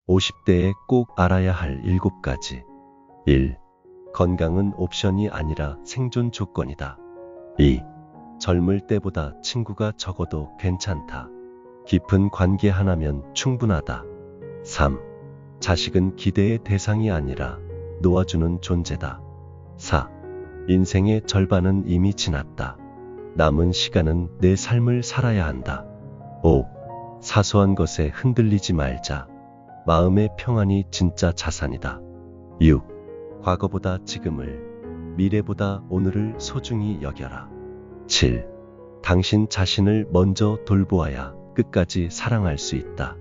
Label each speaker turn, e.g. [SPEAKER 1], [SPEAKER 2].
[SPEAKER 1] 50대에 꼭 알아야 할 7가지. 1. 건강은 옵션이 아니라 생존 조건이다. 2. 젊을 때보다 친구가 적어도 괜찮다. 깊은 관계 하나면 충분하다. 3. 자식은 기대의 대상이 아니라 놓아주는 존재다. 4. 인생의 절반은 이미 지났다. 남은 시간은 내 삶을 살아야 한다. 5. 사소한 것에 흔들리지 말자. 마음의 평안이 진짜 자산이다. 6. 과거보다 지금을, 미래보다 오늘을 소중히 여겨라. 7. 당신 자신을 먼저 돌보아야 끝까지 사랑할 수 있다.